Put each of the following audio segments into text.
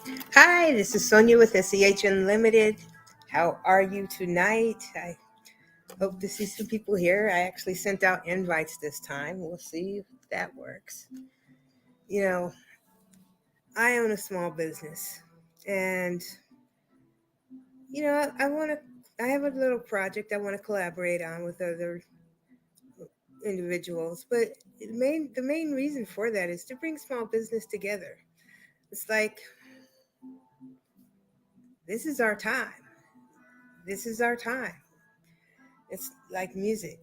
Hi, this is Sonya with SEH Unlimited. How are you tonight? I hope to see some people here. I actually sent out invites this time. We'll see if that works. You know, I own a small business and I have a little project I want to collaborate on with other individuals, but the main reason for that is to bring small business together. It's like this is our time. This is our time. It's like music.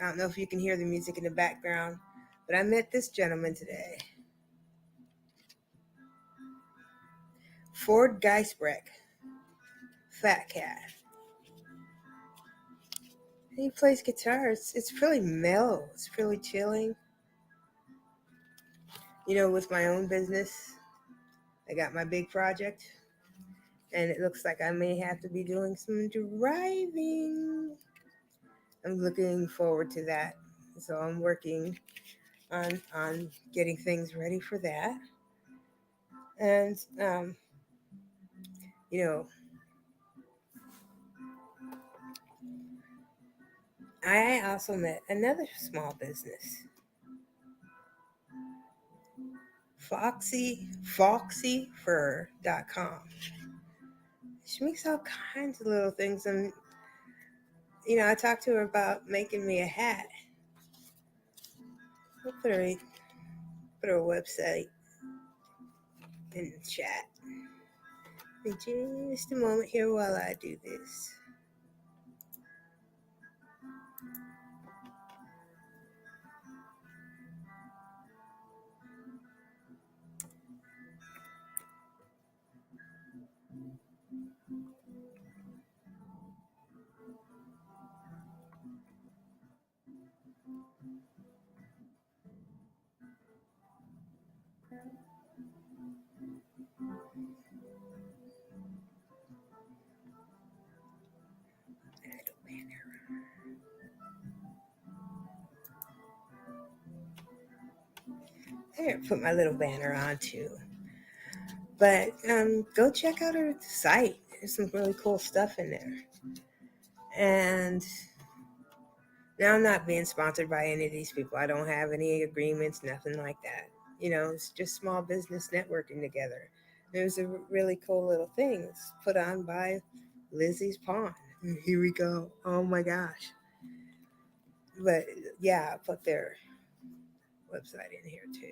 I don't know if you can hear the music in the background, but I met this gentleman today, Ford Geisbrecht, Fat Cat. And he plays guitar. It's really mellow. It's really chilling. With my own business, I got my big project, and it looks like I may have to be doing some driving. I'm looking forward to that. So I'm working on getting things ready for that. And you know, I also met another small business, foxyfur.com. She makes all kinds of little things, and I talked to her about making me a hat. I'll put her website in the chat. Just a moment here while I do this. There, put my little banner on too. But go check out her site. There's some really cool stuff in there. And now I'm not being sponsored by any of these people. I don't have any agreements, nothing like that. It's just small business networking together. There's a really cool little thing. It's put on by Lizzie's Pond. Here we go. Oh my gosh. But yeah, I put their website in here too.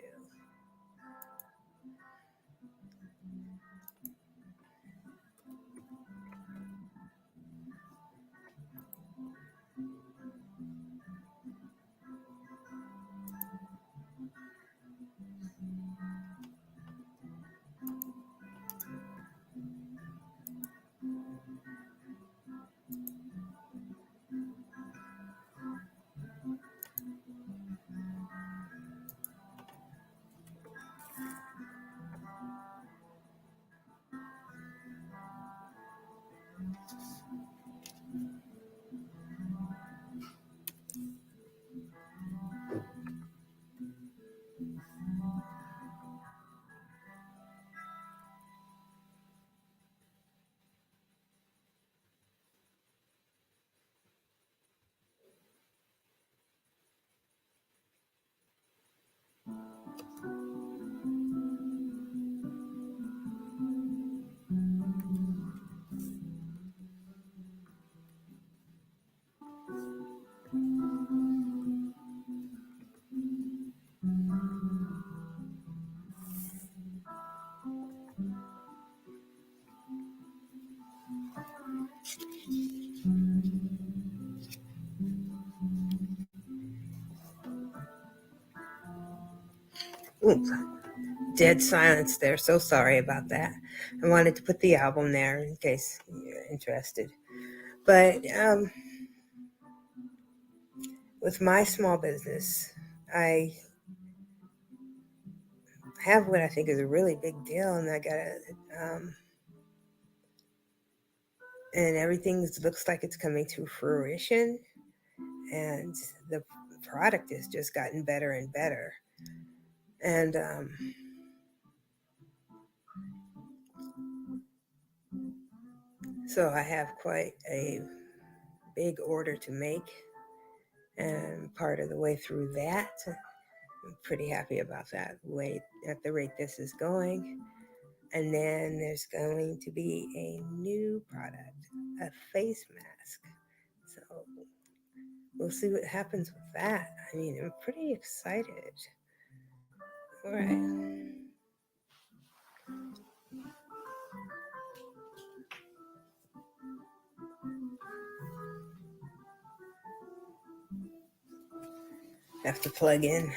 Oops, dead silence there. So sorry about that. I wanted to put the album there in case you're interested. But with my small business, I have what I think is a really big deal, and I got and everything looks like it's coming to fruition, and the product has just gotten better and better. And So I have quite a big order to make, and part of the way through that, I'm pretty happy about that way at the rate this is going. And then there's going to be a new product, a face mask. So we'll see what happens with that. I mean, I'm pretty excited. All right. Have to plug in.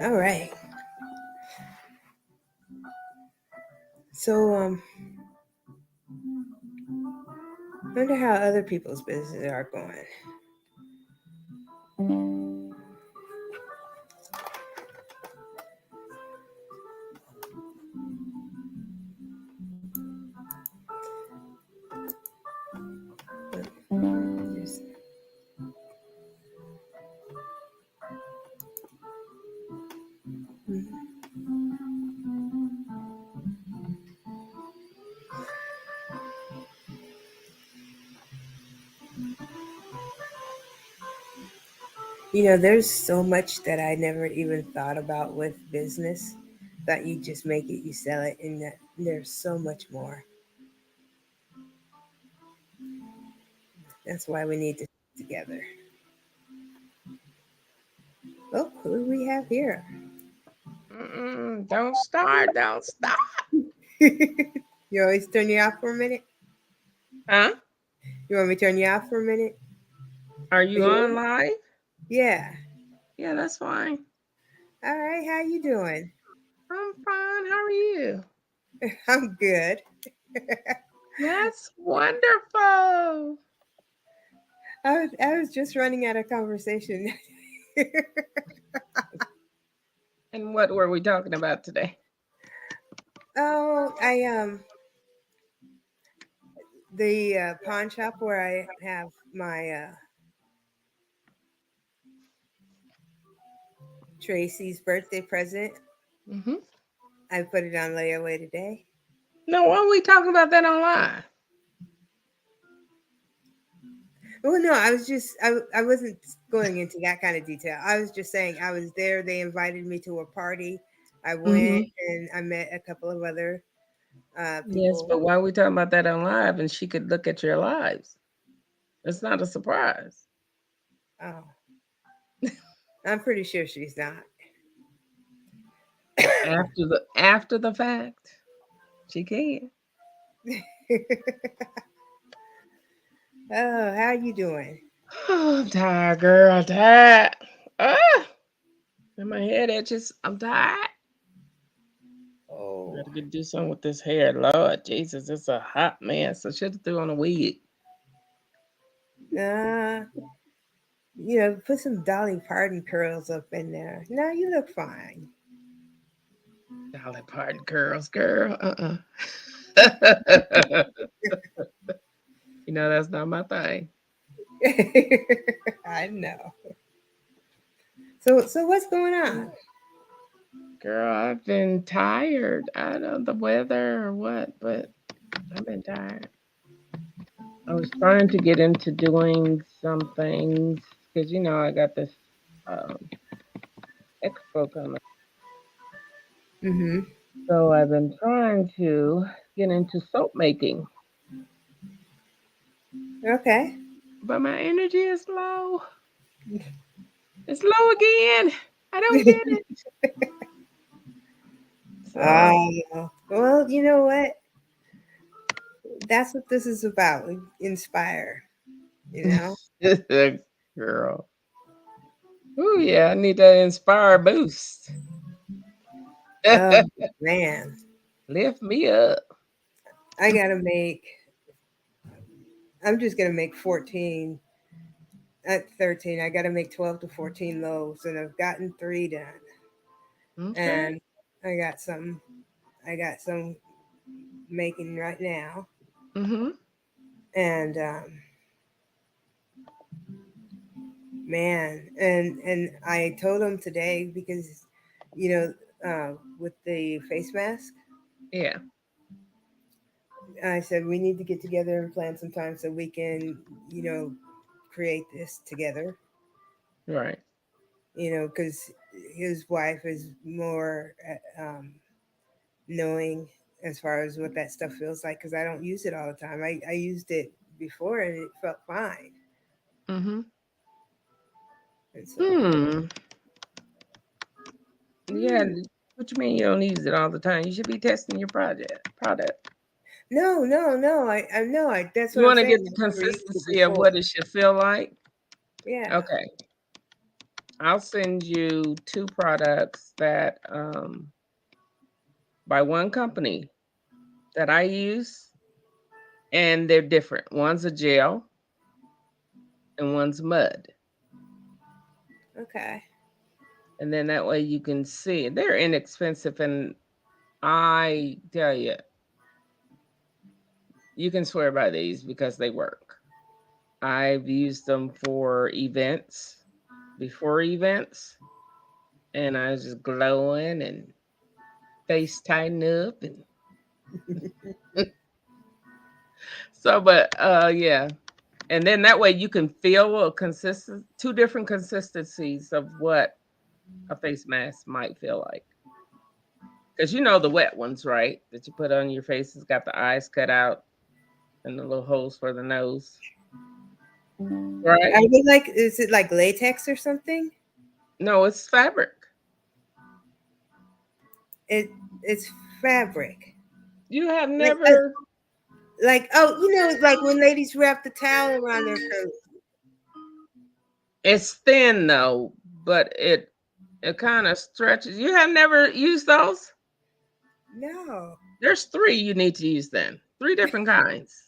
All right. So, wonder how other people's businesses are going. Just- there's so much that I never even thought about with business. That you just make it, you sell it, and that there's so much more. That's why we need to stick together. Oh, who do we have here? Don't start. Don't stop. You always turn you off for a minute? Huh? You want me to turn you off for a minute? Are Are you you on in? live? Yeah. Yeah, that's fine. All right. How you doing? I'm fine. How are you? I'm good. That's wonderful. I was just running out of conversation. And what were we talking about today? Oh, I the pawn shop where I have my Tracy's birthday present. Hmm. I put it on layaway today. No, why are we talking about that online? Well, no, I was just I wasn't going into that kind of detail. I was just saying I was there. They invited me to a party. I went Hmm. and I met a couple of other Yes, people. but why are we talking about that on live and she could look at your lives? It's not a surprise. Oh, I'm pretty sure she's not. After the fact, she can. Oh, how you doing? Oh, I'm tired, girl. I'm tired. Ah, and my head itches. I'm tired. I Oh, gotta get do something with this hair. Lord Jesus, it's a hot mess. I should have threw on a wig. uh, put some Dolly Parton curls up in there. No, you look fine. Dolly Parton curls, girl. That's not my thing. I know. So what's going on? Girl, I've been tired. I don't know the weather or what, but I've been tired. I was trying to get into doing some things because I got this um, expo coming. Mm-hmm. So I've been trying to get into soap making, Okay. but my energy is low. It's low again. I don't get it. So, Well, you know what? That's what this is about. Inspire, you know? girl. Oh yeah, I need that inspire boost. Oh, man. Lift me up. I gotta make, I'm just gonna make 14 at 13. I gotta make 12 to 14 loaves, and I've gotten three done. Okay. And I got some, I got some making right now. Mm-hmm. And Man, and I told him today because, you know, with the face mask, Yeah, I said we need to get together and plan some time so we can, you know, create this together. right. You know, because his wife is more knowing as far as what that stuff feels like. Because I don't use it all the time. I used it before and it felt fine, Mm-hmm. and so. Hmm. Yeah. What you mean you don't use it all the time? You should be testing your product. No, no, no. I know. I That's You what I'm want to saying. get the I never used it consistency of before. what it should feel like? Yeah. Okay. I'll send you two products that by one company that I use, and they're different. One's a gel and one's mud. Okay. And then that way you can see they're inexpensive. And I tell you, you can swear by these because they work. I've used them for events, before events, and I was just glowing and face tighten up and so but yeah. And then that way you can feel a consistent two different consistencies of what a face mask might feel like. Because you know the wet ones, right? That you put on your face has got the eyes cut out and the little holes for the nose, right? I would like. Is it like latex or something? No, it's fabric. It it's fabric. You have Like never. oh, you know, like when ladies wrap the towel around their throat. It's thin though, but it kind of stretches. You have never used those? No. There's three you need to use then. Three different kinds.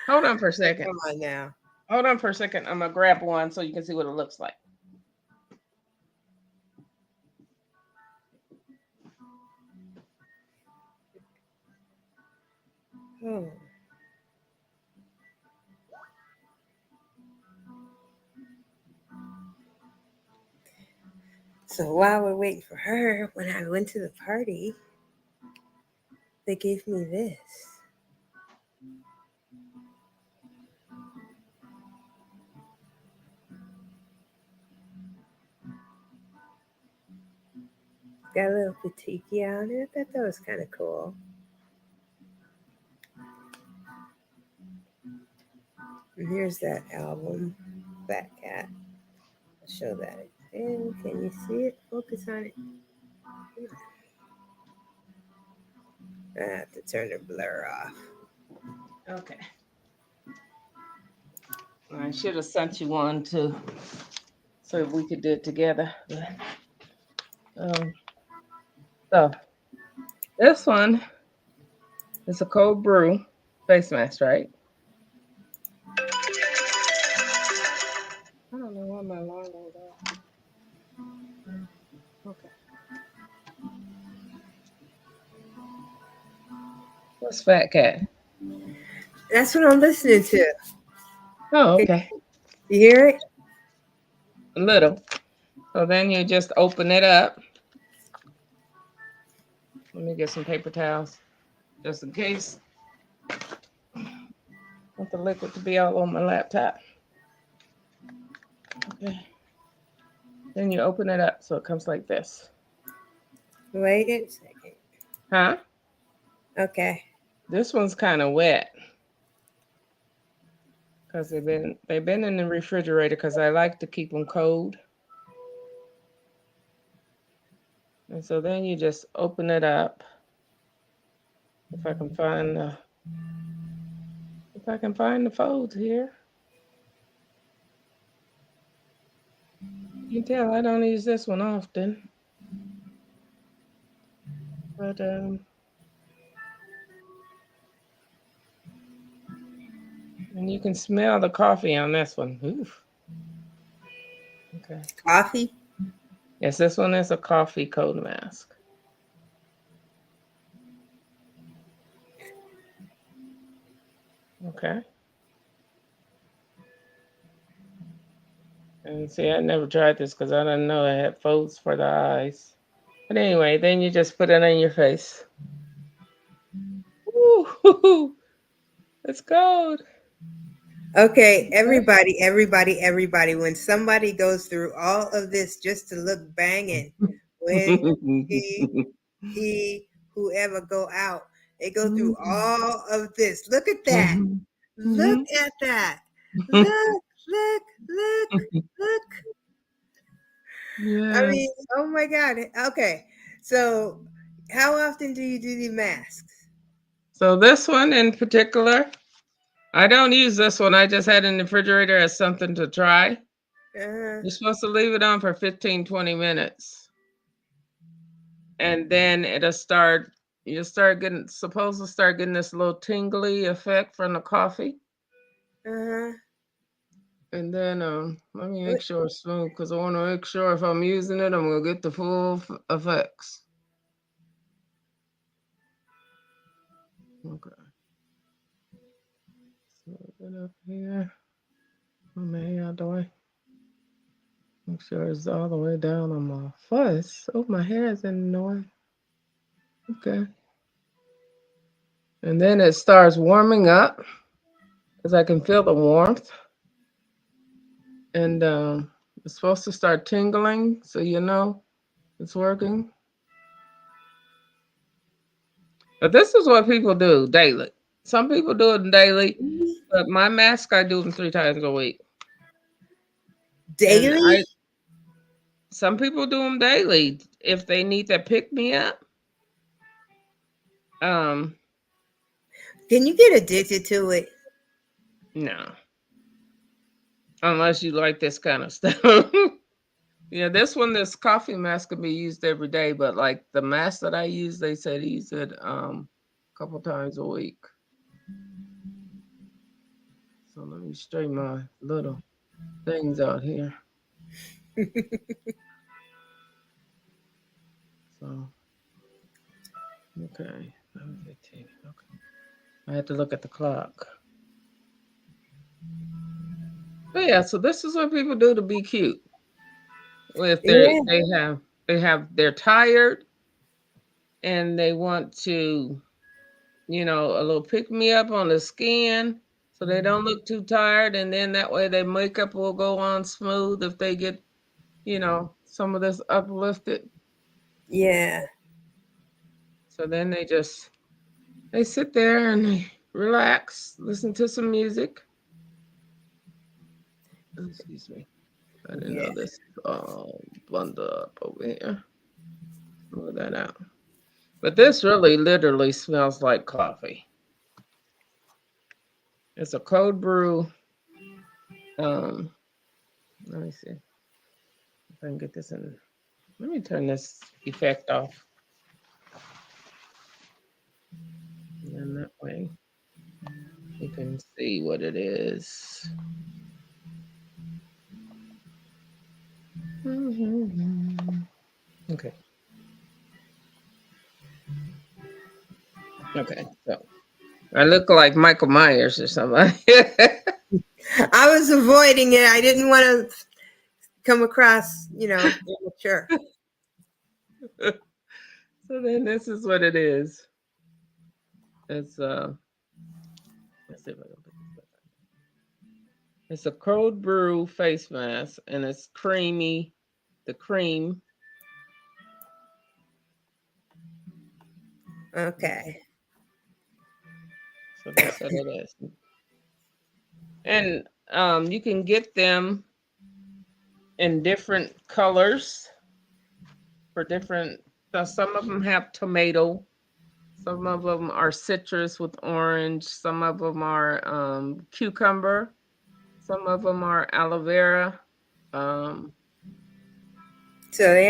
Hold on for a Oh, second. come on now. Hold on for a second. I'm gonna grab one so you can see what it looks like. Oh. So while we're waiting for her, when I went to the party, they gave me this. Got a little petite on it. I thought that was kind of cool. And here's that album, Fat Cat. I'll show that. And can you see it? Focus on it. I have to turn the blur off. Okay. I should have sent you one too, so we could do it together. Um, so this one is a cold brew face mask, right? I don't know why my alarm went off. Okay. What's Fat Cat? That's what I'm listening to. Oh, Can okay. you hear it? A little. So then you just open it up. Let me get some paper towels just in case. I want the liquid to be all on my laptop. Okay. Then you open it up so it comes like this. Wait a second. Huh? Okay. This one's kind of wet because they've been in the refrigerator because I like to keep them cold. And so then you just open it up. If I can find the folds here. You can tell I don't use this one often. But and you can smell the coffee on this one. Oof. Okay. Coffee? Yes, this one is a coffee cold mask. Okay. And see, I never tried this because I didn't know it had folds for the eyes. But anyway, then you just put it on your face. Woo, it's cold. Okay, everybody, when somebody goes through all of this just to look banging, when he, he, whoever go out, they go through all of this. Look at that. Look at that. Look, look, look, look. I Yes. mean, oh my God. Okay. So, how often do you do the masks? So this one in particular, I don't use this one. I just had it in the refrigerator as something to try. Uh, You're supposed to leave it on for 15, 20 minutes. And then you'll start getting supposed to start getting this little tingly effect from the coffee. uh, And then let me make sure it's smooth because I want to make sure if I'm using it, I'm gonna get the full effects. Okay. So get up here. Put my hair out the way. Make sure it's all the way down on my face. Oh, my hair is in the way. Okay. And then it starts warming up because I can feel the warmth. And it's supposed to start tingling, so you know it's working. But this is what people do daily. Some people do it daily, but my mask I do them 3 times a week. And daily? some people do them daily if they need to pick me up. Um, Can you get addicted to it? no, unless you like this kind of stuff. Yeah, this coffee mask can be used every day, but like the mask that I use, they said use it a couple times a week. So let me straighten my little things out here. So okay, 11:15. Okay, I had to look at the clock. But yeah, so this is what people do to be cute. If Yeah, they're tired and they want to, a little pick me up on the skin so they don't look too tired, and then that way their makeup will go on smooth if they get, some of this uplifted. yeah. So then they sit there and they relax, listen to some music. Oh, excuse me. I didn't Yeah. know this is all bundled up over here. Move that out. But this really literally smells like coffee. It's a cold brew. Um, Let me see if I can get this in. Let me turn this effect off. And then that way you can see what it is. Okay. Okay. So I look like Michael Myers or something. I was avoiding it. I didn't want to come across, immature. So then this is what it is. It's let's see if I can put this back on. It's a cold brew face mask and it's creamy. The cream. Okay. So that's what it is. And you can get them in different colors for different. So some of them have tomato, some of them are citrus with orange, some of them are cucumber, some of them are aloe vera. Um, So they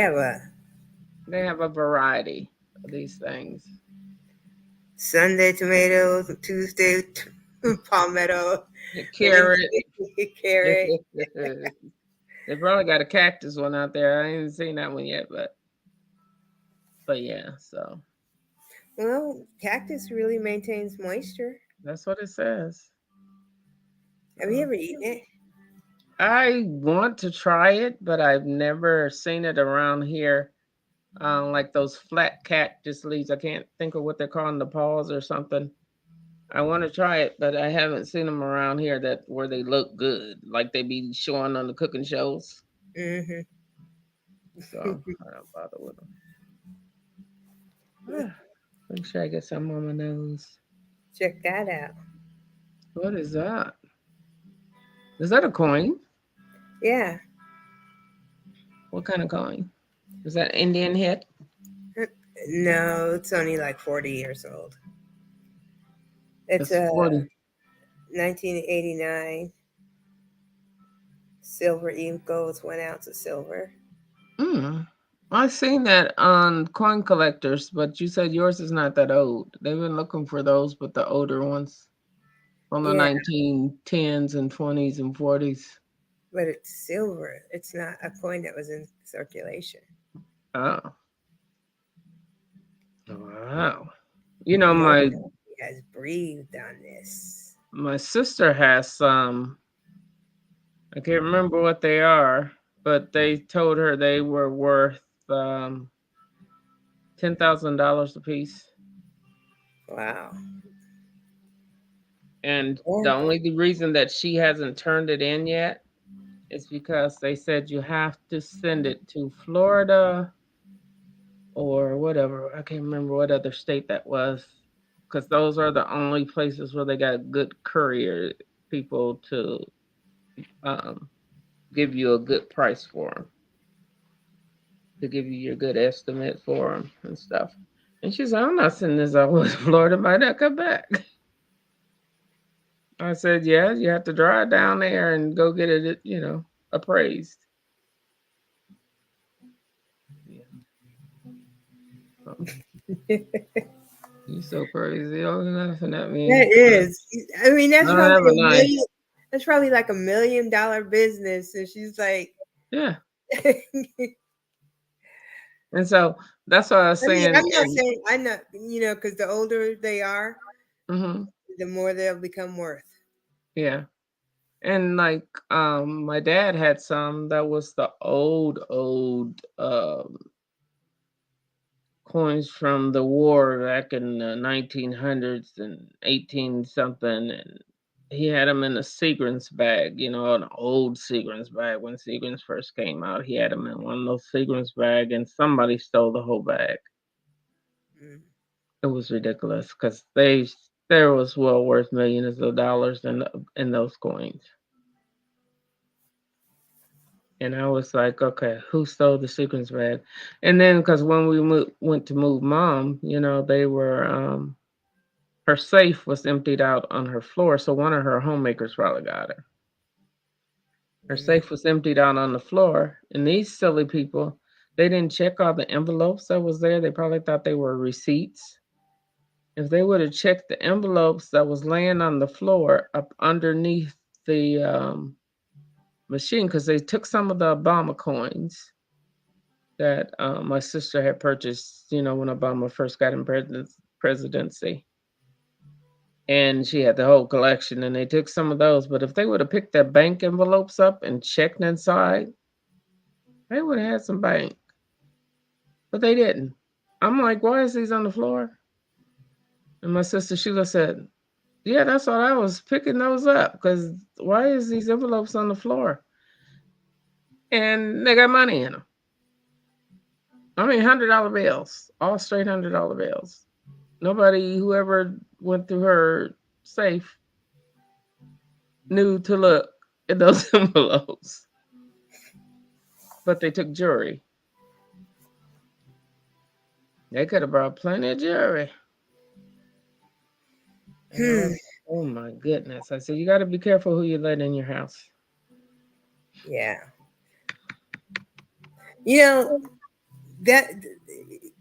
have a variety of these things. Sunday tomatoes, Tuesday palmetto, The carrot. Wednesday carrot. They probably got a cactus one out there. I haven't seen that one yet, but yeah. So Well, cactus really maintains moisture. that's what it says. Have you So ever eaten it? I want to try it, but I've never seen it around here. Like those flat cactus leaves. I can't think of what they're calling the paws or something. I want to try it, but I haven't seen them around here that where they look good, like they be showing on the cooking shows. Hmm. So I don't bother with them. Make sure I get some on my nose. Check that out. What is that? Is that a coin? Yeah. What kind of coin? Is that Indian head? No, it's only like 40 years old. It's It's a 40. 1989 silver Eagles, 1 ounce of silver. Mm. I seen that on coin collectors, but you said yours is not that old. They've been looking for those, but the older ones from the Yeah, 1910s and 20s and 40s. but it's silver. It's not a coin that was in circulation. Oh, wow. You know, Nobody has breathed on this. my sister has some. I can't remember what they are, but they told her they were worth $10,000 a piece. Wow. And Yeah. the only reason that she hasn't turned it in yet is because they said you have to send it to Florida or whatever. I can't remember what other state that was, because those are the only places where they got good courier people to um, give you a good price for them, to give you your good estimate for them and stuff. And she's like, I'm not sending this out to Florida, might not come back. I said, yeah, you have to drive down there and go get it, appraised. Yeah. So, That you so crazy. Oh, you're laughing at me. is. I mean, that's I probably have a a knife. million. That's probably like $1 million business, and she's like, Yeah. I And so that's what I was mean, saying. I'm not saying I'm not, because the older they are, Hmm. the more they'll become worth. Yeah. And like my dad had some that was the old coins from the war back in the 1900s and 18 something, and he had them in a Seagram's bag, an old Seagram's bag when Seagram's first came out. He had them in one of those Seagram's bag, and somebody stole the whole bag. Mm. It was ridiculous because there was well worth millions of dollars in those coins. And I was like, okay, who stole the sequence bag? And then because when we went to move mom, they were her safe was emptied out on her floor, so one of her homemakers probably got her. Her Mm. safe was emptied out on the floor, and these silly people, they didn't check all the envelopes that was there. They probably thought they were receipts. If they would have checked the envelopes that was laying on the floor up underneath the machine, because they took some of the Obama coins that my sister had purchased, when Obama first got in presidency. And she had the whole collection, and they took some of those. But if they would have picked their bank envelopes up and checked inside, they would have had some bank. But they didn't. I'm like, why is these on the floor? And my sister Sheila said, yeah, that's what I was picking those up. Because why is these envelopes on the floor? And they got money in them. I mean, $100 bills, all straight $100 bills. Nobody, whoever went through her safe, knew to look at those envelopes, but they took jewelry. They could have brought plenty of jewelry. And I Hmm. was, oh my goodness. I said, you got to be careful who you let in your house. Yeah. You know that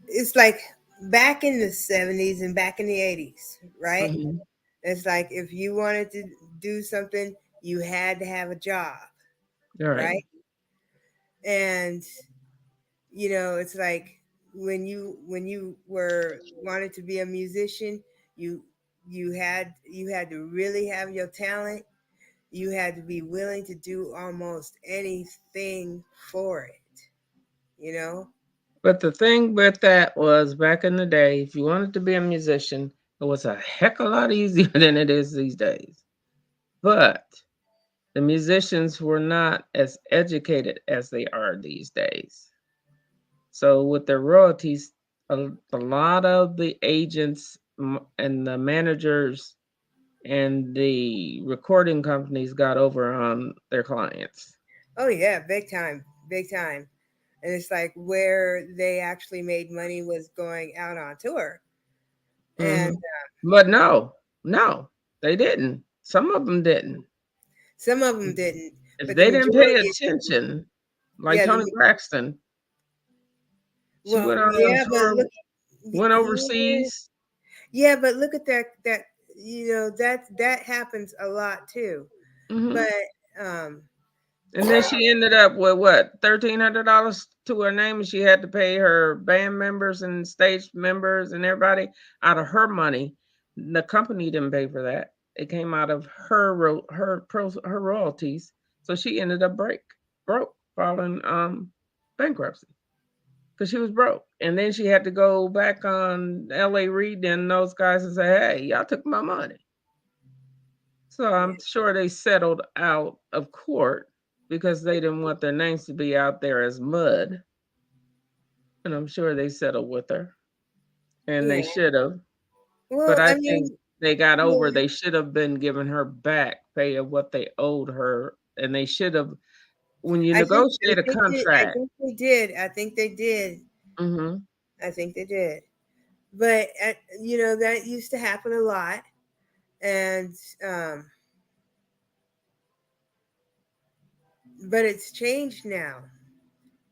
it's like back in the 70s and back in the 80s, right? Hmm. It's like if you wanted to do something, you had to have a job, All right. right? And it's like when you were wanted to be a musician, you you had to really have your talent, you had to be willing to do almost anything for it, you know? But the thing with that was back in the day, if you wanted to be a musician, it was a heck of a lot easier than it is these days. But the musicians were not as educated as they are these days. So with their royalties, a lot of the agents and the managers and the recording companies got over on their clients. Oh yeah, big time, big time. And it's like where they actually made money was going out on tour. And Mhm. But no, they didn't. Some of them didn't. some of them didn't, If but the they didn't pay majority, attention, like yeah, Tony Braxton, she well, went out on yeah, but tour, look, went yeah, overseas. yeah, but look at that, that happens a lot too. Mhm. But um, And then she ended up with what, $1,300 to her name, and she had to pay her band members and stage members and everybody out of her money. The company didn't pay for that. It came out of her royalties. So she ended up broke, filing bankruptcy because she was broke. And then she had to go back on L.A. Reid and those guys and say, "Hey, y'all took my money." So yeah, I'm sure they settled out of court because they didn't want their names to be out there as mud. And I'm sure they settled with her. And they yeah. should have. But Well, I I think mean, they got over, yeah, they should have been giving her back pay of what they owed her. And they should have, when you I negotiate a think I contract. think they did. I think they did. Hmm. I think they did. But that used to happen a lot, and um, but it's changed now.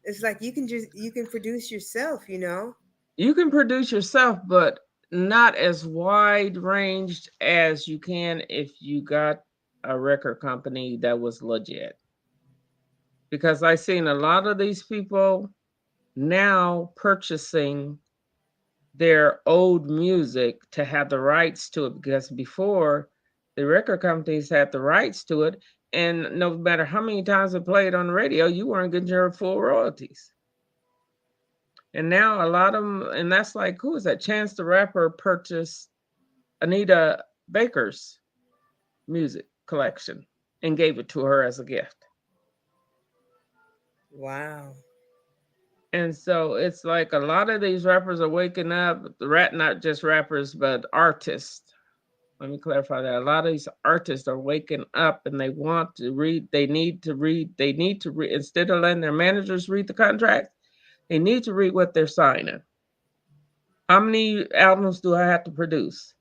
It's like you can produce yourself. You can produce yourself, but not as wide ranged as you can if you got a record company that was legit. Because I've seen a lot of these people now purchasing their old music to have the rights to it, because before the record companies had the rights to it, and no matter how many times it played on the radio, you weren't getting your full royalties. And now a lot of them, and that's like, who is that? Chance the Rapper purchased Anita Baker's music collection and gave it to her as a gift. Wow. And so it's like a lot of these rappers are waking up, the rat not just rappers, but artists. Let me clarify that. A lot of these artists are waking up and they want to read, they need to read instead of letting their managers read the contract, they need to read what they're signing. How many albums do I have to produce?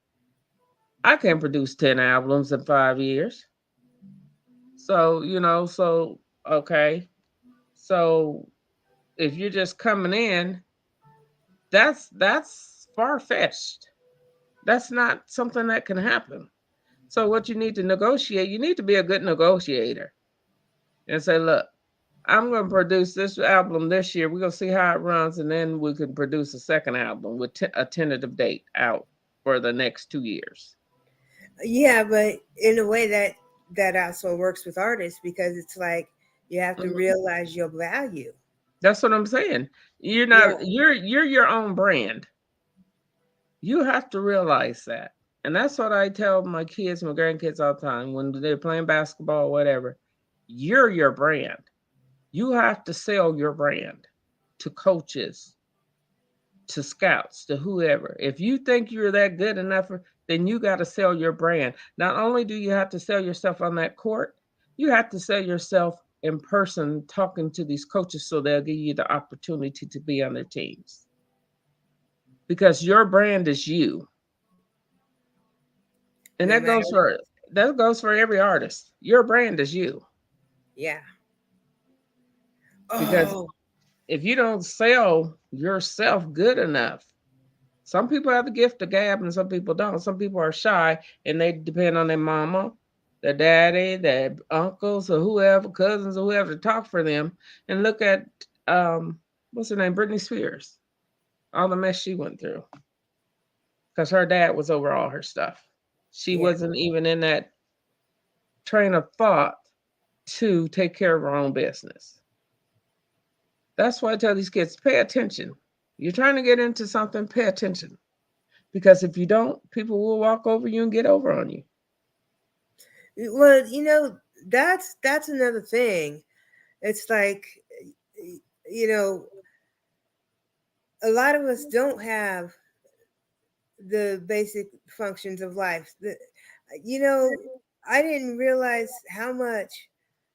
I can't produce 10 albums in 5 years. So, okay. So if you're just coming in, that's far fetched. That's not something that can happen. So what you need to negotiate, you need to be a good negotiator and say, look, I'm going to produce this album this year. We're going to see how it runs, and then we can produce a second album with a tentative date out for the next 2 years. Yeah, but in a way that also works with artists because it's like you have to Mhm. realize your value. That's what I'm saying. You're Yeah. not you're your own brand. You have to realize that. And that's what I tell my kids, my grandkids all the time when they're playing basketball or whatever. You're your brand. You have to sell your brand to coaches, to scouts, to whoever. If you think you're that good enough, then you got to sell your brand. Not only do you have to sell yourself on that court, you have to sell yourself in person talking to these coaches so they'll give you the opportunity to be on their teams. Because your brand is you. And No matter. that goes for every artist. Your brand is you. Yeah. Because Oh, if you don't sell yourself good enough, some people have the gift of gab and some people don't. Some people are shy and they depend on their mama, their daddy, their uncles, or whoever, cousins, or whoever to talk for them. And look at what's her name, Britney Spears, all the mess she went through because her dad was over all her stuff. She yeah. wasn't even in that train of thought to take care of our own business. That's why I tell these kids, pay attention. You're trying to get into something, pay attention. Because if you don't, people will walk over you and get over on you. Well, that's another thing. It's like, you know, a lot of us don't have the basic functions of life. You know, I didn't realize how much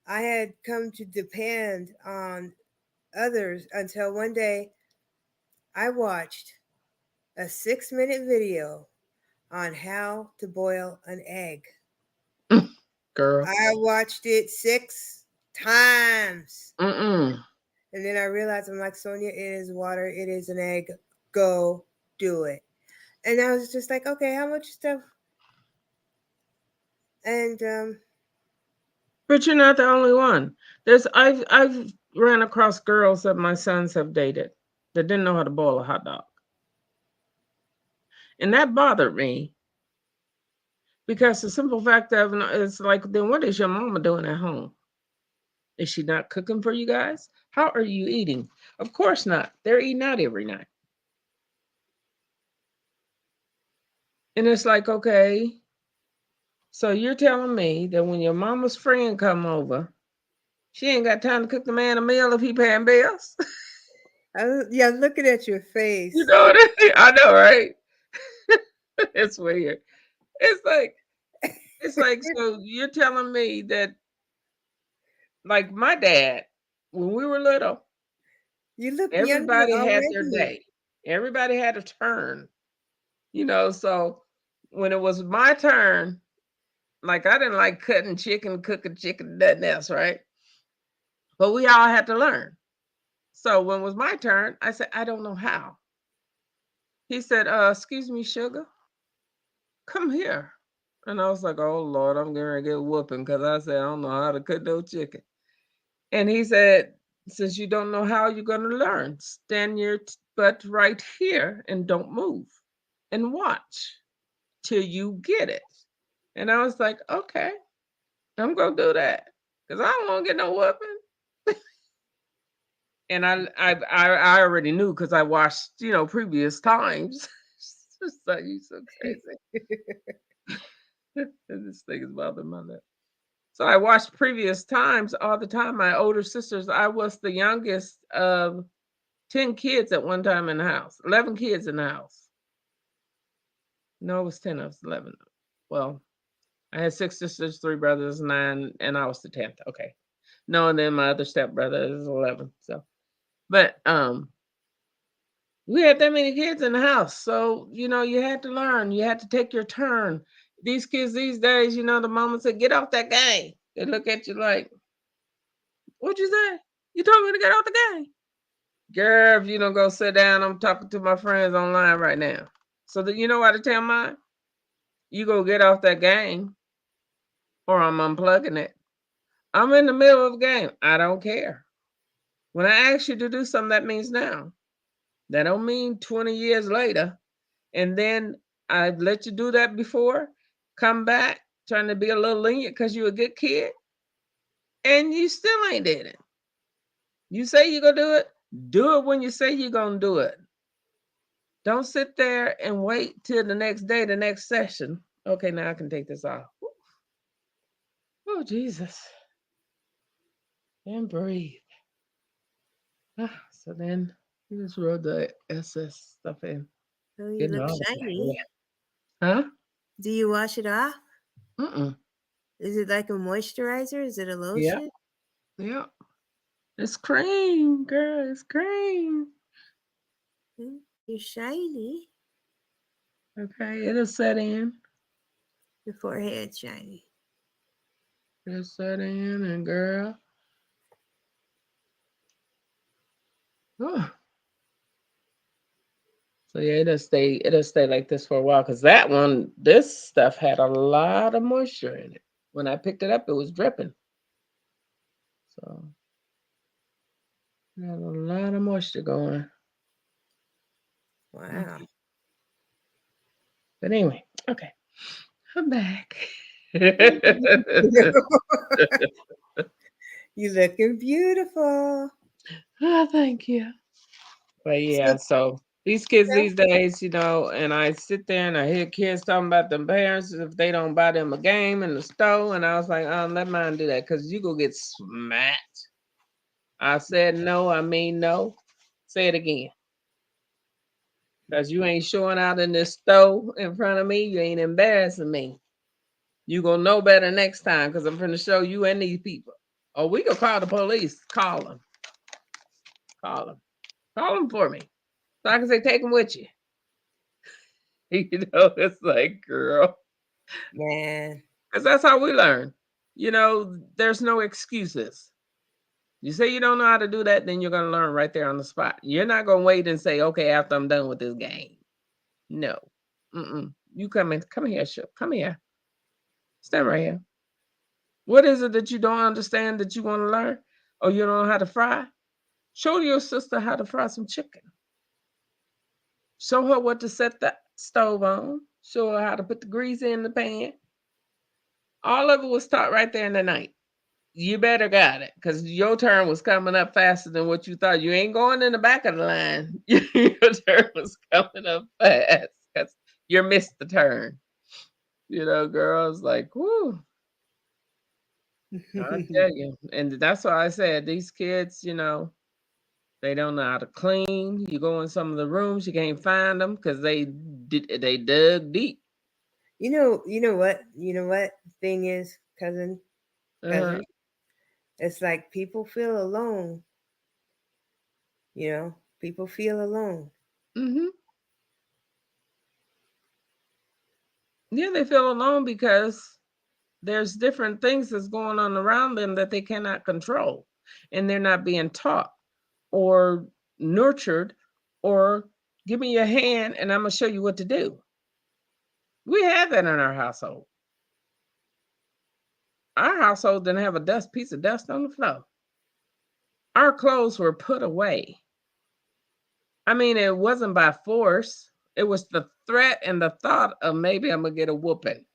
I had come to depend on others until one day I watched a 6-minute video on how to boil an egg. Girl. I watched it 6 times. Mm-mm. And then I realized, I'm like, Sonia, it is water, it is an egg. Go do it. And I was just like, okay, how much stuff? And But you're not the only one. I've ran across girls that my sons have dated that didn't know how to boil a hot dog. And that bothered me because the simple fact of it's like, then what is your mama doing at home? Is she not cooking for you guys? How are you eating? Of course not. They're eating out every night. And it's like, okay, so you're telling me that when your mama's friend come over, she ain't got time to cook the man a meal if he paying bills? yeah, looking at your You face. know what I mean? I know, right? It's weird. It's like so you're telling me that like my dad, when we were little, You look younger everybody had their already. day. Everybody had a turn, so when it was my turn, like I didn't like cutting chicken, cooking chicken, nothing else, right? But we all had to learn. So when it was my turn, I said, I don't know how. He said, excuse me, sugar, come here. And I was like, oh Lord, I'm gonna get whooping because I said I don't know how to cook no chicken. And he said, since you don't know how, you're gonna learn. Stand your butt right here and don't move and watch till you get it. And I was like, okay, I'm gonna do that. Because I don't want to get no whooping. And I already knew because I watched, previous times. So you so crazy. This thing is bothering my lip. So I watched previous times all the time. My older sisters, I was the youngest of 10 kids at one time in the house, 11 kids in the house. No, it was 10, I was 11. Well, I had 6 sisters, 3 brothers, 9, and I was the 10th. Okay. No, and then my other stepbrother is 11. So, but we had that many kids in the house. So, you had to learn. You had to take your turn. These kids these days, the mama said, get off that game. They look at you like, what'd you say? You told me to get off the game. Girl, if you don't go sit down, I'm talking to my friends online right now. So that you know what to tell mine? You go get off that game or I'm unplugging it. I'm in the middle of a game. I don't care. When I ask you to do something, that means now. That don't mean 20 years later. And then I've let you do that before, come back trying to be a little lenient because you're a good kid, and you still ain't did it. You say you're going to do it when you say you're going to do it. Don't sit there and wait till the next day, the next session. Okay, now I can take this off. Oh, Jesus. And breathe. So then you just rub the SS stuff in. Oh, you Getting look all the shiny. Huh? Do you wash it off? Mm-mm. Is it like a moisturizer? Is it a Yep. lotion? Yep. It's cream, girl. It's cream. You're shiny. Okay, it'll set in. Your forehead's shiny. It'll set in, and girl. Oh. So yeah, it'll stay like this for a while because this stuff had a lot of moisture in it. When I picked it up, it was dripping. So it had a lot of moisture going. Wow. But anyway, okay, I'm back. You looking beautiful. Oh, thank you. But So, yeah, so these kids these days, and I sit there and I hear kids talking about them parents if they don't buy them a game in the store, and I was like, let mine do that because you go get smacked. I said no, I mean no. Say it again. Because you ain't showing out in this store in front of me, you ain't embarrassing me. You gonna know better next time because I'm gonna show you and these people. Oh, we can call the police. Call them. Call them. Call them for me. So I can say, take them with you. It's like, girl. man. Because that's how we learn. There's no excuses. You say you don't know how to do that, then you're going to learn right there on the spot. You're not going to wait and say, okay, after I'm done with this game. No. Mm-mm. You come here, Ship. Come here. Stand right here. What is it that you don't understand that you want to learn? Or you don't know how to fry? Show your sister how to fry some chicken. Show her what to set the stove on. Show her how to put the grease in the pan. All of it was taught right there in the night. You better got it because your turn was coming up faster than what you thought. You ain't going in the back of the line. Your turn was coming up fast because you missed the turn. Girls like, whoo, I tell you. And that's why I said these kids, they don't know how to clean. You go in some of the rooms, you can't find them because they dug deep. You know what thing is, Uh-huh. cousin. It's like people feel alone. People feel alone. Hmm. Yeah, they feel alone because there's different things that's going on around them that they cannot control, and they're not being taught or nurtured or give me your hand and I'm gonna show you what to do. We had that in our household. Our household didn't have a piece of dust on the floor. Our clothes were put away. I mean, it wasn't by force. It was the threat and the thought of maybe I'm gonna get a whooping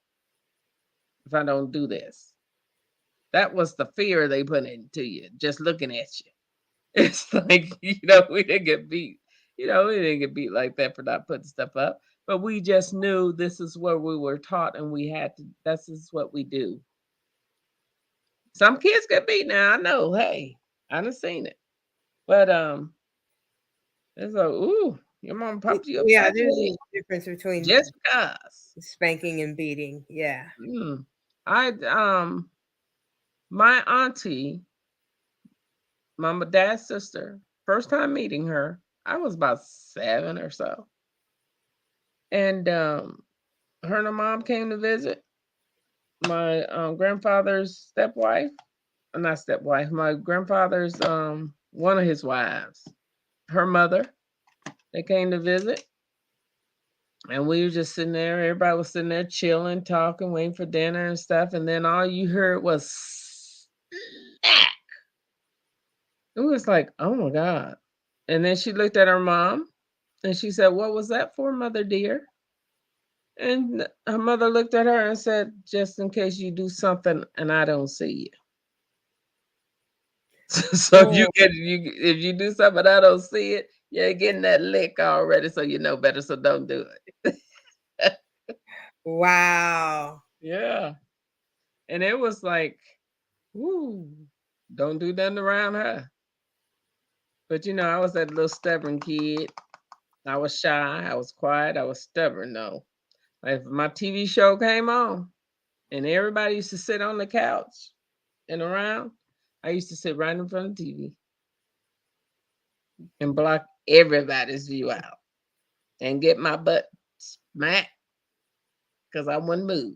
if I don't do this. That was the fear they put into you, just looking at you. It's like, we didn't get beat. We didn't get beat like that for not putting stuff up. But we just knew this is where we were taught and we had to, this is what we do. Some kids get beat now, I know. Hey, I done seen it. But it's like, ooh, your mom popped you Yeah, upside the there's head a difference between just because. spanking and beating. Yeah. Mm. I my auntie, my dad's sister, first time meeting her, I was about 7 or so. And her and her mom came to visit my grandfather's stepwife, not stepwife, my grandfather's one of his wives, her mother. They came to visit, and we were just sitting there. Everybody was sitting there chilling, talking, waiting for dinner and stuff. And then all you heard was smack. It was like, oh my god. And then she looked at her mom, and she said, "What was that for, mother dear?" And her mother looked at her and said, "Just in case you do something and I don't see you." So Oh, if you do something I don't see it, you're getting that lick already, so you know better. So don't do it. wow. Yeah, and it was like, whoo, don't do nothing around her. But I was that little stubborn kid. I was shy. I was quiet. I was stubborn though. Like if my TV show came on and everybody used to sit on the couch and around, I used to sit right in front of the TV and block everybody's view out and get my butt smacked because I wouldn't move.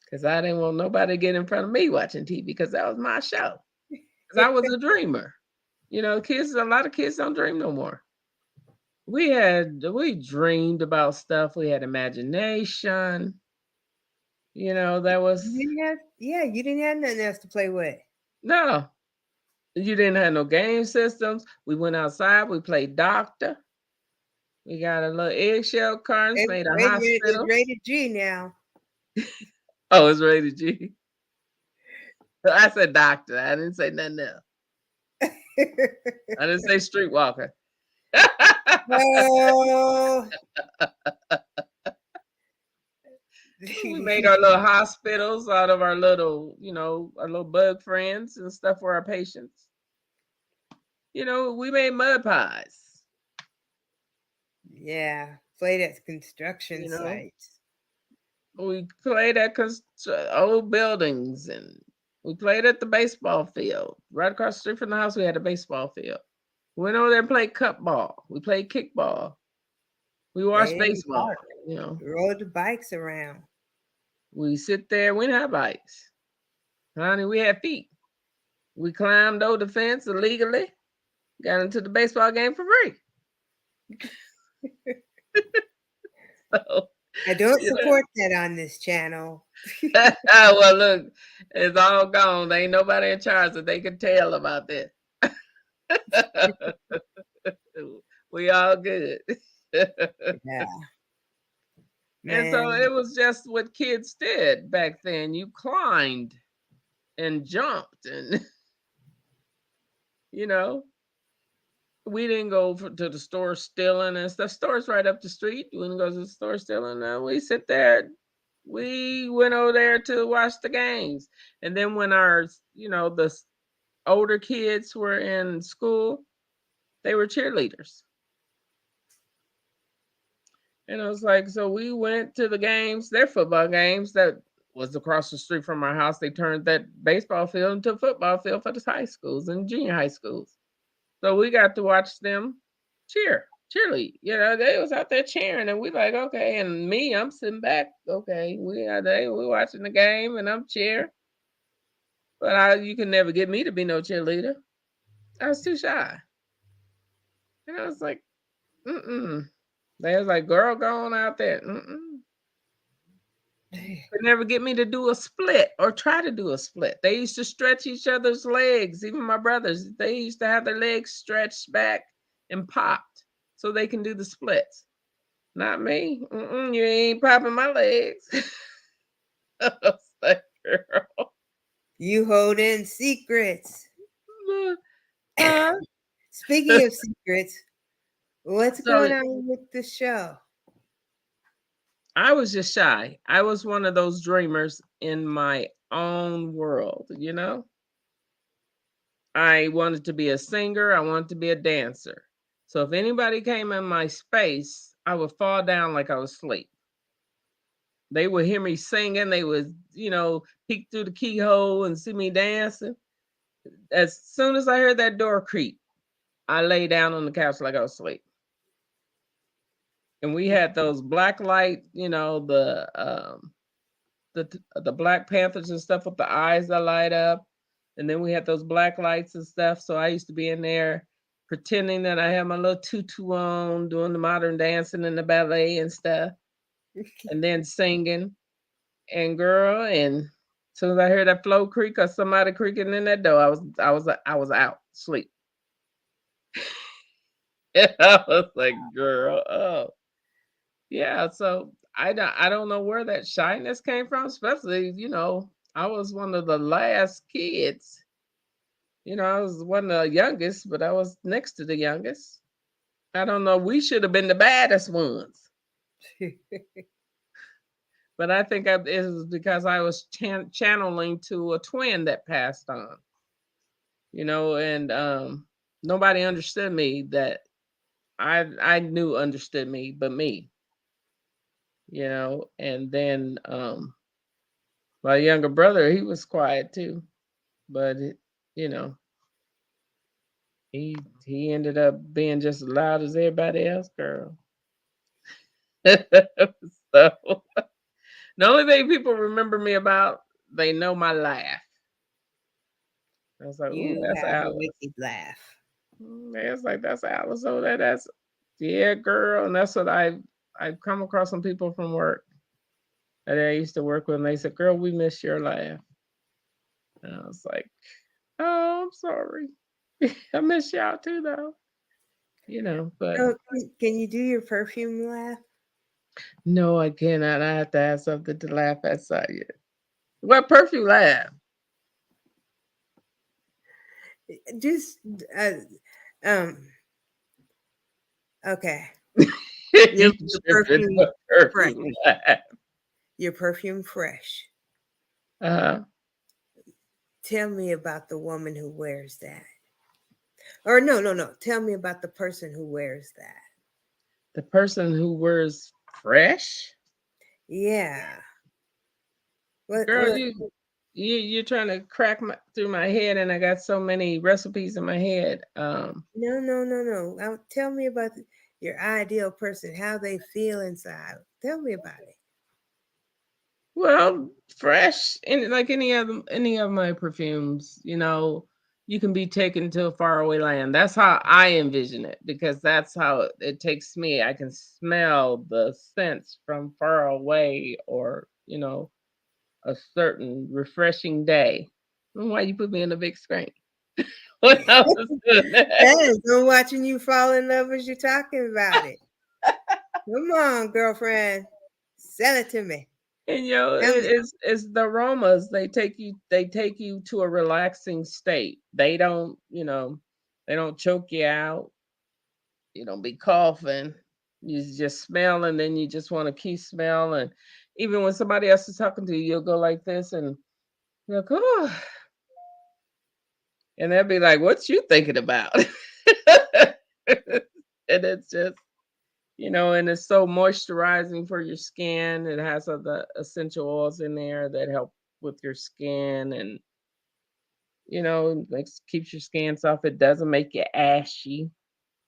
Because I didn't want nobody to get in front of me watching TV because that was my show. Because I was a dreamer. A lot of kids don't dream no more. We dreamed about stuff. We had imagination. That You was, didn't have, yeah, you didn't have nothing else to play with. no, you didn't have no game systems. We went outside, we played doctor. We got a little eggshell cards, made a It's hospital. rated G now. Oh, it's rated G. I said doctor. I didn't say nothing else. I didn't say streetwalker. Oh. We made our little hospitals out of our little, our little bug friends and stuff for our patients. We made mud pies. Yeah, played at construction You know, sites. we played at old buildings, and we played at the baseball field right across the street from the house. We had a baseball field. We went over there and played cup ball. We played kickball. We watched Played in the baseball. park. You know, Rode the bikes around. we sit there. We didn't have bikes, honey. We had feet. We climbed over the fence illegally. Got into the baseball game for free. So, I don't you know. support that on this channel. Well, look, it's all gone. There ain't nobody in charge that they can tell about this. We all good. Yeah, And so man. it was just what kids did back then. You climbed and jumped, and you know, we didn't go to the store stealing and stuff. Store's right up the street. We didn't go to the store stealing. No, we sit there. We went over there to watch the games. And then when the older kids were in school, they were cheerleaders. And I was like, so we went to the games, their football games that was across the street from our house. They turned that baseball field into a football field for the high schools and junior high schools. So we got to watch them cheerlead. They was out there cheering, and we like, okay. And me, I'm sitting back. Okay, we watching the game, and I'm cheering. But you can never get me to be no cheerleader. I was too shy, and I was like, mm. They was like, girl, go on out there. Could never get me to do a split or try to do a split. They used to stretch each other's legs. Even my brothers, they used to have their legs stretched back and popped so they can do the splits. Not me. You ain't popping my legs. I was like, girl. You hold in secrets. Huh? Speaking of secrets, what's So going on with the show? I was just shy. I was one of those dreamers in my own world. I wanted to be a singer. I wanted to be a dancer. So if anybody came in my space, I would fall down like I was asleep. They would hear me singing. They would, peek through the keyhole and see me dancing. As soon as I heard that door creak, I lay down on the couch like I was asleep. And we had those black light, the Black Panthers and stuff with the eyes that light up. And then we had those black lights and stuff. So I used to be in there pretending that I had my little tutu on, doing the modern dancing and the ballet and stuff, and then singing. And girl, and as soon as I heard that flow creak or somebody creaking in that door, I was out sleep. I was like, girl, oh yeah. So I don't know where that shyness came from, especially, I was one of the last kids. I was one of the youngest, but I was next to the youngest. I don't know. We should have been the baddest ones. But I think it was because I was channeling to a twin that passed on, and nobody understood me that I knew understood me, but me, and then my younger brother, he was quiet too, but you know, he ended up being just as loud as everybody else, girl. So the only thing people remember me about, they know my laugh. I was like, "Ooh, You that's have a Alice." wicked laugh. It's like that's Alice. Oh, that's yeah, girl. And that's what I've come across some people from work that I used to work with, and they said, "Girl, we miss your laugh." And I was like, "Oh, I'm sorry. I miss y'all too, though." But So, can you do your perfume laugh? no, I cannot. I have to have something to laugh at, Saya. What perfume lab? Just um okay. You Your tripping? perfume What fresh. perfume lab? Your perfume fresh. Uh-huh. Tell me about the woman who wears that. Or no, no, no. Tell me about the person who wears that. The person who wears fresh? Yeah. Girl, What you're trying to crack through my head, and I got so many recipes in my head. no, no, no, no. Tell me about your ideal person, how they feel inside. Tell me about it. Well, fresh, and like any of my perfumes, you can be taken to a faraway land. That's how I envision it, because that's how it takes me. I can smell the scents from far away, or a certain refreshing day. Why you put me in the big screen when I was doing that? Yes, I'm watching you fall in love as you're talking about it. Come on, girlfriend. Sell it to me. And Tell me. it's the aromas. They take you to a relaxing state. They don't choke you out. You don't be coughing. You just smell, and then you just want to keep smelling. Even when somebody else is talking to you, you'll go like this, and you're like, oh, and they'll be like, "What you thinking about?" And it's just, and it's so moisturizing for your skin. It has other essential oils in there that help with your skin, and makes keeps your skin soft. It doesn't make you ashy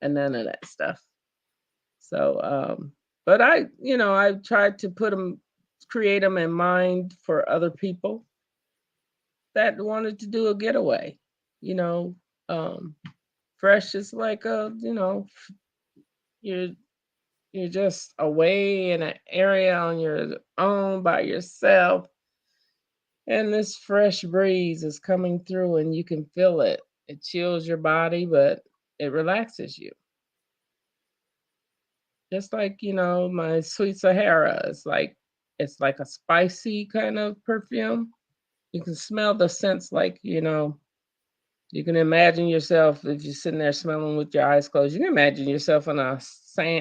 and none of that stuff. So, but I tried to create them in mind for other people that wanted to do a getaway. You know, um, Fresh is like you're you're just away in an area on your own by yourself, and this fresh breeze is coming through, and you can feel it. It chills your body, but it relaxes you. Just like, my sweet Sahara is it's like a spicy kind of perfume. You can smell the scents, like, you can imagine yourself, if you're sitting there smelling with your eyes closed, you can imagine yourself on a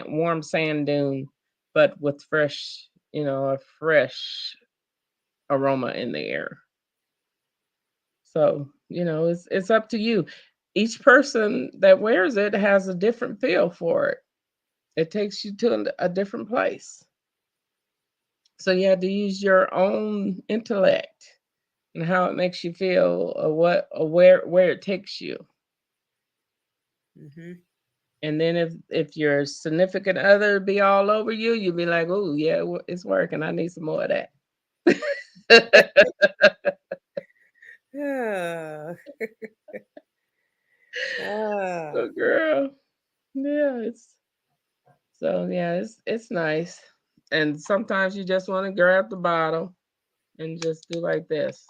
warm sand dune, but with a fresh aroma in the air. So, it's up to you. Each person that wears it has a different feel for it. It takes you to a different place. So you have to use your own intellect and how it makes you feel, or where it takes you. Hmm. And then if your significant other be all over you, you'll be like, "Oh yeah, it's working. I need some more of that." Oh, oh. So girl, yeah, it's nice. And sometimes you just want to grab the bottle and just do like this.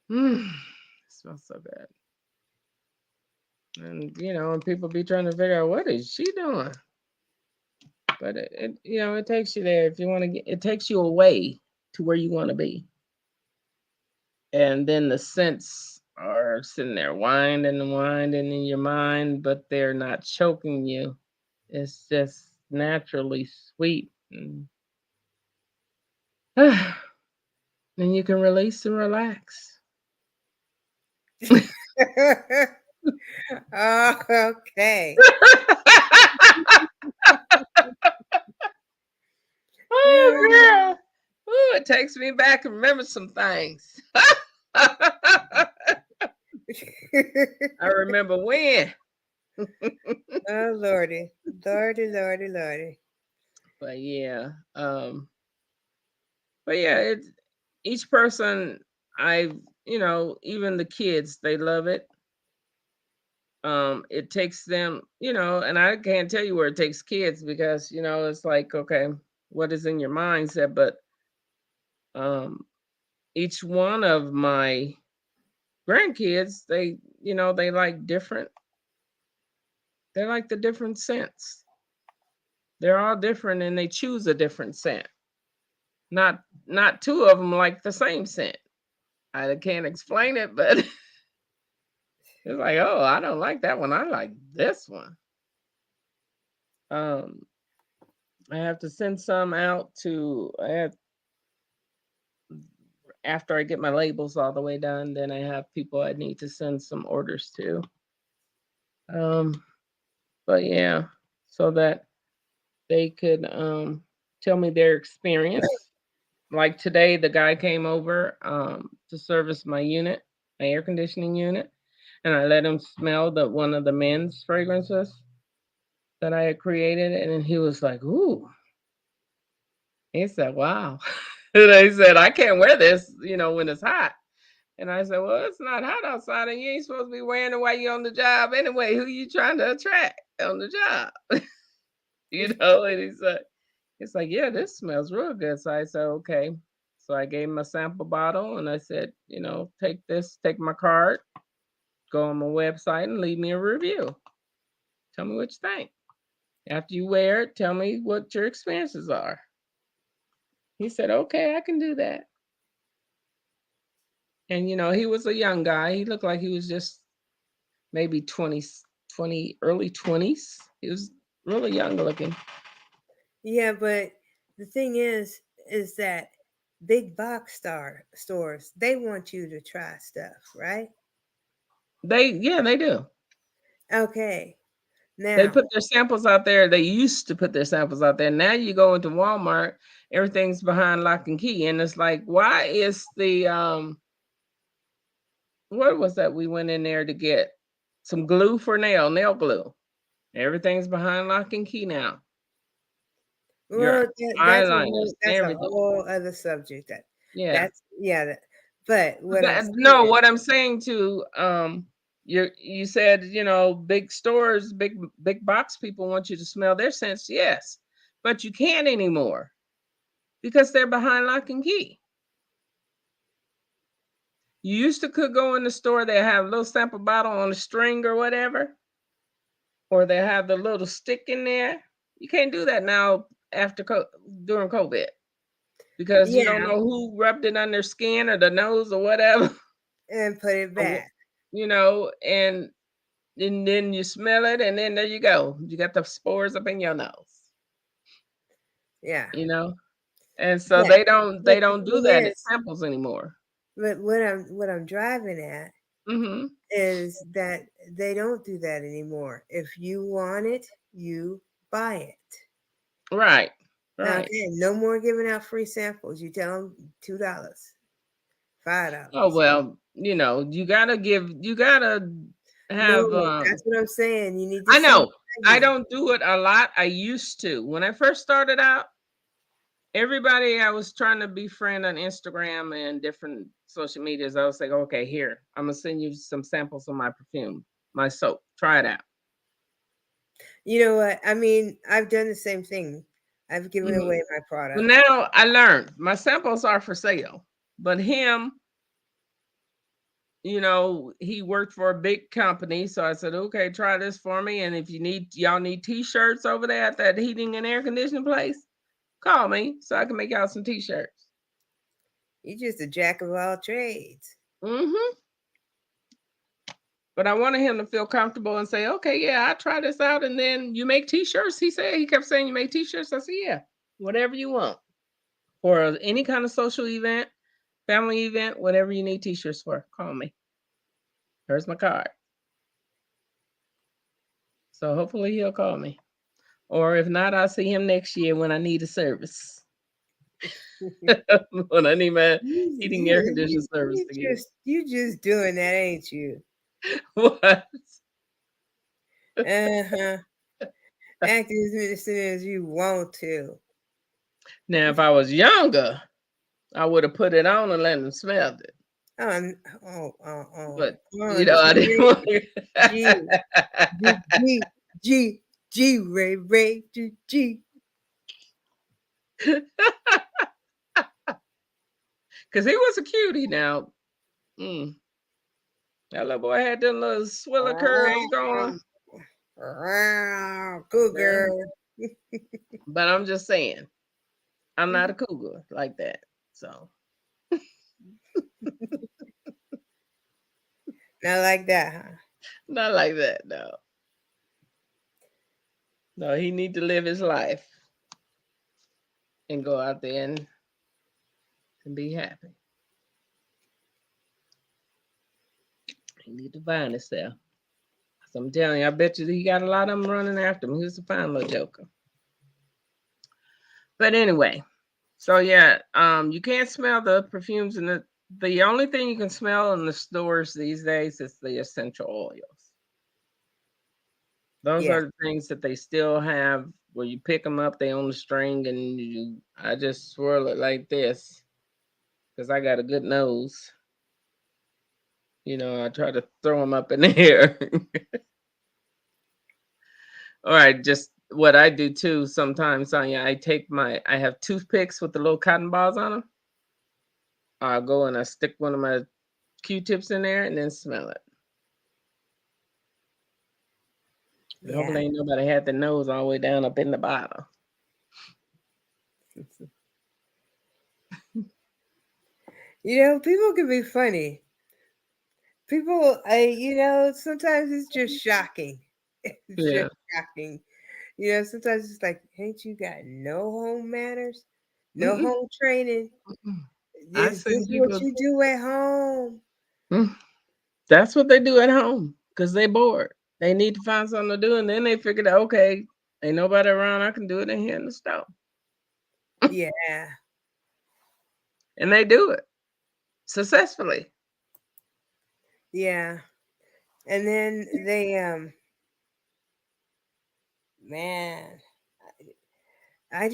It smells so good. And people be trying to figure out, what is she doing? But it takes you there. If you want to get, it takes you away to where you want to be. And then the scents are sitting there winding and winding in your mind, but they're not choking you. It's just naturally sweet. And then you can release and relax. Oh, okay. Oh, girl. Ooh, it takes me back and remember some things. I remember when. Oh, Lordy. Lordy, Lordy, Lordy. But yeah, it each person, I even the kids, they love it. It takes them, and I can't tell you where it takes kids, because it's like, okay, what is in your mindset? But um each one of my grandkids, they like different, they like the different scents. They're all different, and they choose a different scent. Not two of them like the same scent. I can't explain it, but it's like, oh, I don't like that one. I like this one. Um, I have to send some out to. I have after I get my labels all the way done, then I have people I need to send some orders to. Um, but yeah, so that they could tell me their experience. Like today, the guy came over to service my unit, my air conditioning unit, and I let him smell the one of the men's fragrances that I had created, and then he was like, "Ooh," he said, "Wow," and I said, "I can't wear this, when it's hot." And I said, "Well, it's not hot outside, and you ain't supposed to be wearing it while you're on the job anyway. Who you trying to attract on the job?" And he's like, "Yeah, this smells real good." So I said, "Okay." So I gave him a sample bottle, and I said, "Take this, take my card, go on my website, and leave me a review. Tell me what you think. After you wear it, tell me what your experiences are." He said, "Okay, I can do that." And he was a young guy. He looked like he was just maybe 20, 20, early 20s. He was really young looking. Yeah, but the thing is that big box stores, they want you to try stuff, right? Yeah, they do. Okay. They Now, put their samples out there. They used to put their samples out there. Now you go into Walmart, everything's behind lock and key. And it's like, why is the what was that we went in there to get? Some glue for nail glue. Everything's behind lock and key now. Your well, eyeliners and that's a everything. whole other subject. Yeah. That's yeah. But what I'm No, saying, what I'm saying to you said, big stores, big box people want you to smell their scents, yes. But you can't anymore because they're behind lock and key. You used to could go in the store, they have a little sample bottle on a string or whatever, or they have the little stick in there. You can't do that now after during COVID because you don't yeah, know who rubbed it on their skin or the nose or whatever. and put it back. And then you smell it, and then there you go. You got the spores up in your nose, Yeah, you know. And so but they the don't do thing that at is, samples anymore. but what I'm driving at Hmm. is that they don't do that anymore. If you want it, you buy it. Right, right. Okay, no more giving out free samples. You tell them $2, Oh $5. well, you gotta No, have. that's what I'm saying. You need to I send know I me. don't do it a lot. I used to when I first started out. Everybody I was trying to befriend on Instagram and different social medias, I was like, okay, here, I'm gonna send you some samples of my perfume, my soap. Try it out. You know what? I mean, I've done the same thing. I've given Mhm. away my But product. now I learned my samples are for sale. But him, he worked for a big company. So I said, okay, try this for me. And if y'all need t-shirts over there at that heating and air conditioning place, call me so I can make y'all some t-shirts. You're just a jack of all trades. Hmm. But I wanted him to feel comfortable and say, okay, yeah, I try this out. And then you make t-shirts. He kept saying you make t-shirts. I said, yeah, whatever you want. For any kind of social event, family event, whatever you need t-shirts for, call me. Here's my card. So hopefully he'll call me. Or if not, I'll see him next year when I need a service. When I need my heating air conditioning service again. You just doing that, ain't you? What? Uh-huh. Act as soon as you want to. Now, if I was younger, I would have put it on and let him smell it. Oh, oh, oh, oh. But I didn't G, want G, G, G, G, G, Ray, G, G. to. Because he was a cutie now. Mm. That little boy had them little swiller curls going. Good But I'm, girl. but I'm just saying. I'm not a cougar like that. So Not like that, huh? not like that, no. No, he need to live his life and go out there and be happy. He need to find himself. So I'm telling you, I bet you he got a lot of them running after him. He was a fine little joker. But anyway, so yeah, you can't smell the perfumes in the only thing you can smell in the stores these days is the essential oils. Those Yeah, are the things that they still have where you pick them up, they on the string, and I just swirl it like this because I got a good nose. I try to throw them up in the air. All right, just what I do too sometimes, Sonya, I have toothpicks with the little cotton balls on them. I'll go and I stick one of my Q-tips in there and then smell it. And yeah. hopefully ain't nobody had the nose all the way down up in the bottom. People can be funny. People, sometimes it's just shocking. It's Yeah. just shocking. Sometimes it's like, ain't you got no home manners, no Mm-mm, home training? mm-mm. I Is seen this what people. you do at home? Mm, that's what they do at home because they bored. They need to find something to do, and then they figured out, okay, ain't nobody around. I can do it in here in the stove, Yeah, and they do it successfully. yeah. And then man, I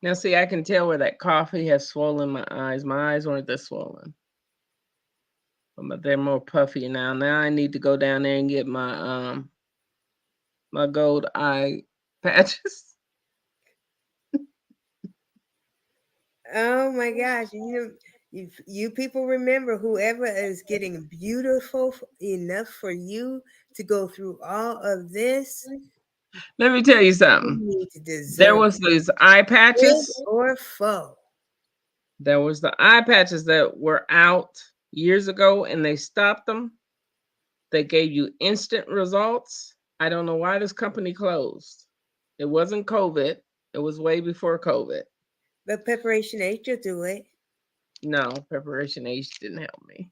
Now, see, I can tell where that coffee has swollen my eyes. My eyes weren't this swollen, but they're more puffy now. Now I need to go down there and get my gold eye patches. oh my gosh, you people remember whoever is getting beautiful enough for you to go through all of this, Let me tell you you something. need to There deserve was these eye good patches. or foe. There was the eye patches that were out years ago, and they stopped them. They gave you instant results. I don't know why this company closed. It wasn't COVID. It was way before COVID. But Preparation H will do it. No, Preparation H didn't help me.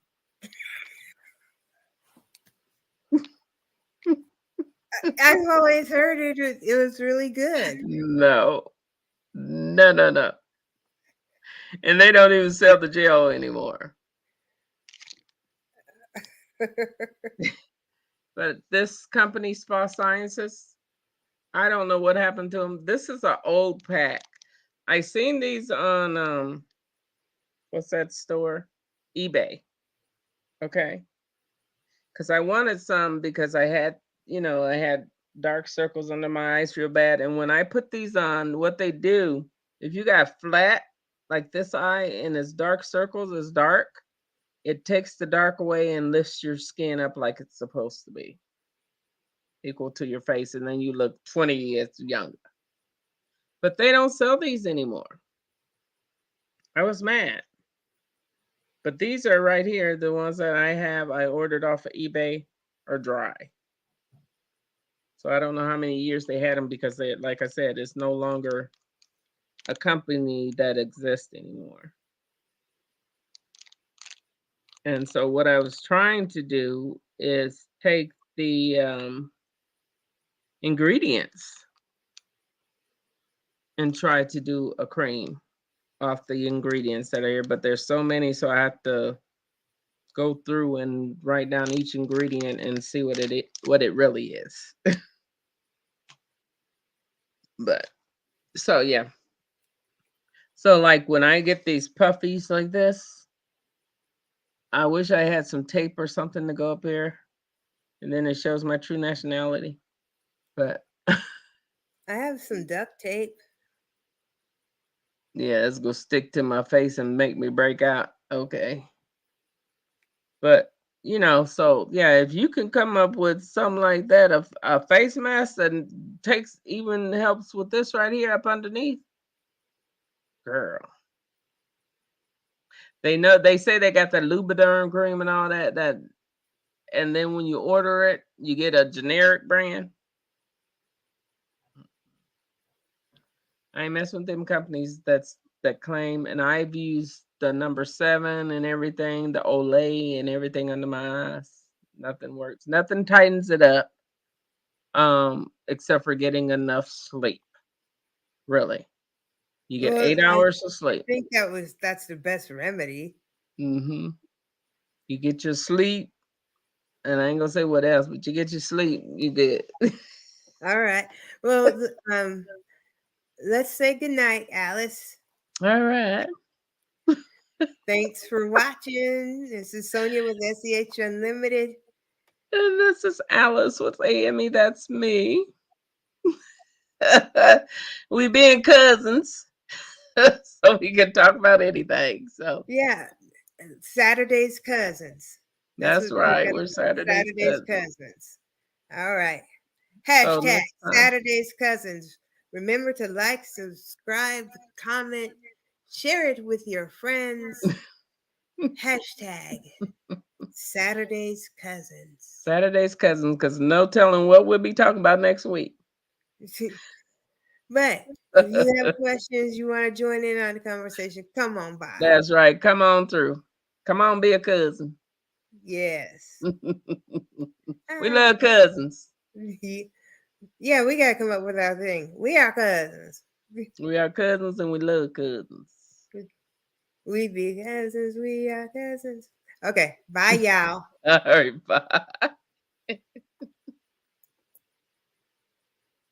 I've always heard it was really good. No, no, no, no. And they don't even sell the gel anymore. But this company, Spa Sciences, I don't know what happened to them. This is an old pack. I seen these on what's that store? eBay. Okay, because I wanted some because I had dark circles under my eyes real bad. And when I put these on, what they do, if you got flat like this eye and it's dark circles, is dark, it takes the dark away and lifts your skin up like it's supposed to be, equal to your face, and then you look 20 years younger. But they don't sell these anymore. I was mad. But these are right here, the ones that I ordered off of eBay are dry. So I don't know how many years they had them because they, like I said, it's no longer a company that exists anymore. And so what I was trying to do is take the ingredients and try to do a cream off the ingredients that are here, but there's so many, so I have to go through and write down each ingredient and see what it really is. But so yeah. So like when I get these puffies like this, I wish I had some tape or something to go up here and then it shows my true nationality. But I have some duct tape. yeah, it's gonna stick to my face and make me break out. Okay. But So yeah, if you can come up with something like that, a face mask that takes even helps with this right here up underneath, girl. They say they got the Lubriderm cream and all that, and then when you order it, you get a generic brand. I ain't messing with them companies that claim, and I've used the number 7 and everything, the Olay and everything under my eyes. Nothing works. Nothing tightens it up. Except for getting enough sleep. Really. You get Well, 8 hours of sleep. think that's the best remedy. Mm-hmm. You get your sleep, and I ain't gonna say what else, but you get your sleep, you did. All right. Well, let's say goodnight, Alice. All right. Thanks for watching. This is Sonia with SEH Unlimited. And this is Alice with AME. That's me. We being cousins, so we can talk about anything. So Yeah, Saturday's cousins. That's that's what we right. got. We're Saturday's Saturday's cousins. cousins. All right. So Hashtag next time. Saturday's cousins. Remember to like, subscribe, comment, share it with your friends. Hashtag Saturday's cousins. Saturday's cousins, because no telling what we'll be talking about next week. But if you have questions, you want to join in on the conversation, come on by. That's right. Come on through. Come on, be a cousin. Yes. We love cousins. Yeah, we gotta come up with our thing. We are cousins. We are cousins and we love cousins. We be cousins. We are cousins. Okay. Bye, y'all. All right, bye.